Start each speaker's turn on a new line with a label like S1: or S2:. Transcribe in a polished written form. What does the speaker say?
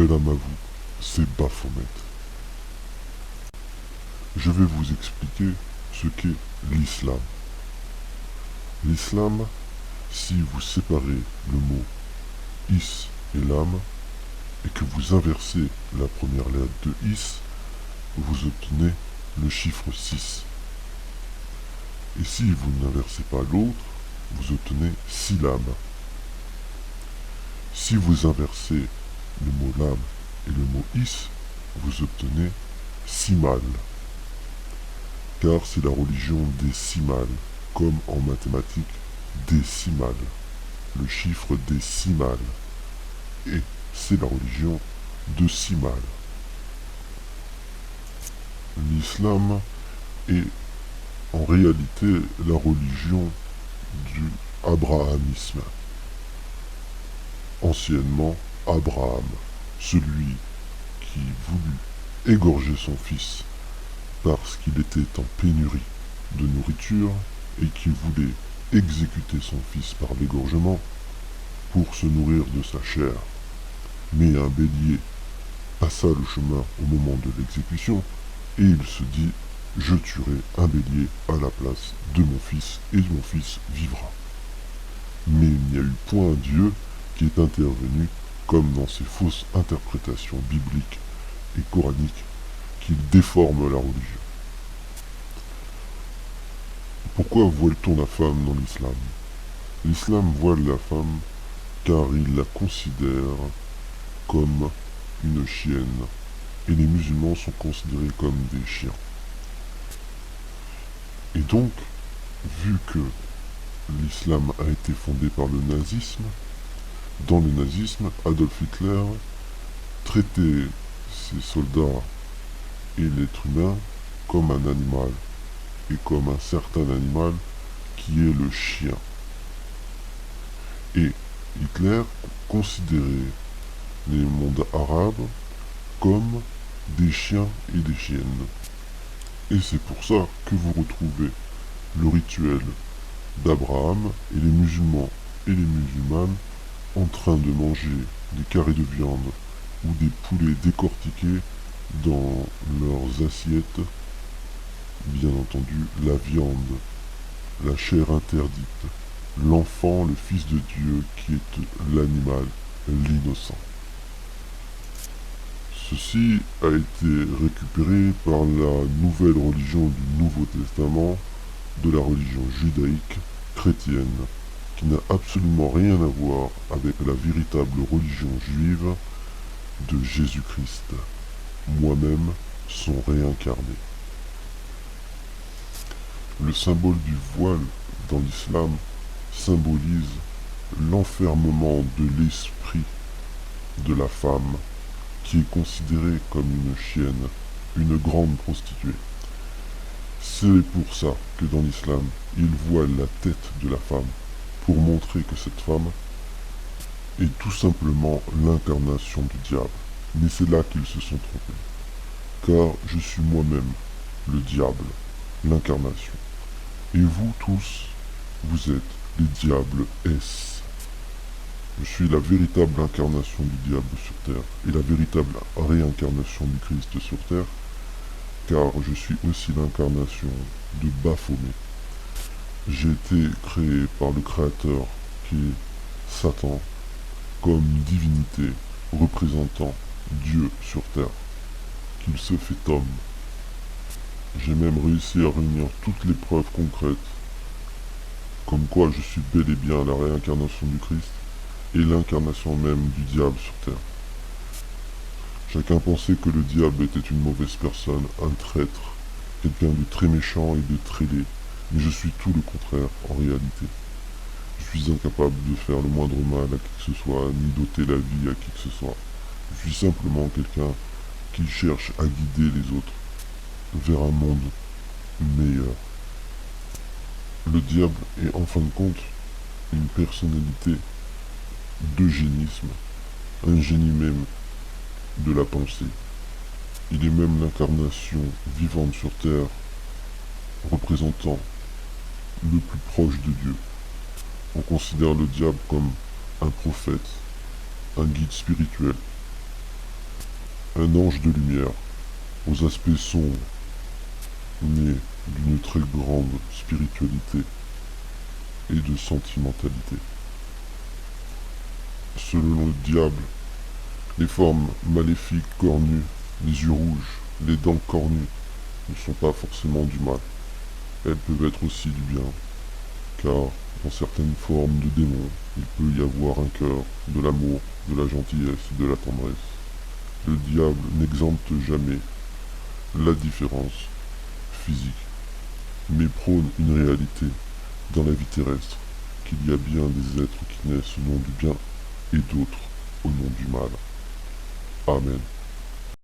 S1: Bel âme à vous, c'est Baphomet. Je vais vous expliquer ce qu'est l'islam. L'islam, si vous séparez le mot is et l'âme, et que vous inversez la première lettre de is, vous obtenez le chiffre 6. Et si vous n'inversez pas l'autre, vous obtenez silab. Si vous inversez le mot lame et le mot is, vous obtenez simal. Car c'est la religion décimale, comme en mathématiques décimale, le chiffre décimal. Et c'est la religion de simal. L'islam est en réalité la religion du abrahamisme. Anciennement Abraham, celui qui voulut égorger son fils parce qu'il était en pénurie de nourriture et qui voulait exécuter son fils par l'égorgement pour se nourrir de sa chair. Mais un bélier passa le chemin au moment de l'exécution et il se dit « Je tuerai un bélier à la place de mon fils et mon fils vivra ». Mais il n'y a eu point un Dieu qui est intervenu comme dans ces fausses interprétations bibliques et coraniques qui déforment la religion. Pourquoi voile-t-on la femme dans l'islam? L'islam voile la femme car il la considère comme une chienne et les musulmans sont considérés comme des chiens. Et donc, vu que l'islam a été fondé par le nazisme, dans le nazisme, Adolf Hitler traitait ses soldats et l'être humain comme un animal, et comme un certain animal qui est le chien. Et Hitler considérait les mondes arabes comme des chiens et des chiennes. Et c'est pour ça que vous retrouvez le rituel d'Abraham et les musulmans et les musulmanes en train de manger des carrés de viande ou des poulets décortiqués dans leurs assiettes. Bien entendu, la viande, la chair interdite, l'enfant, le fils de Dieu qui est l'animal, l'innocent. Ceci a été récupéré par la nouvelle religion du Nouveau Testament, de la religion judaïque chrétienne, qui n'a absolument rien à voir avec la véritable religion juive de Jésus-Christ, moi-même son réincarné. Le symbole du voile dans l'islam symbolise l'enfermement de l'esprit de la femme qui est considérée comme une chienne, une grande prostituée. C'est pour ça que dans l'islam, il voile la tête de la femme pour montrer que cette femme est tout simplement l'incarnation du diable. Mais c'est là qu'ils se sont trompés. Car je suis moi-même le diable, l'incarnation. Et vous tous, vous êtes les diables S. Je suis la véritable incarnation du diable sur terre et la véritable réincarnation du Christ sur terre, car je suis aussi l'incarnation de Baphomet. J'ai été créé par le Créateur qui est Satan comme divinité représentant Dieu sur terre, qu'il se fait homme. J'ai même réussi à réunir toutes les preuves concrètes, comme quoi je suis bel et bien la réincarnation du Christ et l'incarnation même du diable sur terre. Chacun pensait que le diable était une mauvaise personne, un traître, quelqu'un de très méchant et de très laid, mais je suis tout le contraire en réalité. Je suis incapable de faire le moindre mal à qui que ce soit, ni d'ôter la vie à qui que ce soit. Je suis simplement quelqu'un qui cherche à guider les autres vers un monde meilleur. Le diable est en fin de compte une personnalité d'eugénisme, un génie même de la pensée. Il est même l'incarnation vivante sur terre, représentant le plus proche de Dieu. On considère le diable comme un prophète, un guide spirituel. un ange de lumière, aux aspects sombres, né d'une très grande spiritualité et de sentimentalité. Selon le diable, les formes maléfiques cornues, les yeux rouges, les dents cornues ne sont pas forcément du mal. Elles peuvent être aussi du bien, car dans certaines formes de démons, il peut y avoir un cœur, de l'amour, de la gentillesse et de la tendresse. Le diable n'exempte jamais la différence physique, mais prône une réalité dans la vie terrestre, qu'il y a bien des êtres qui naissent au nom du bien et d'autres au nom du mal. Amen.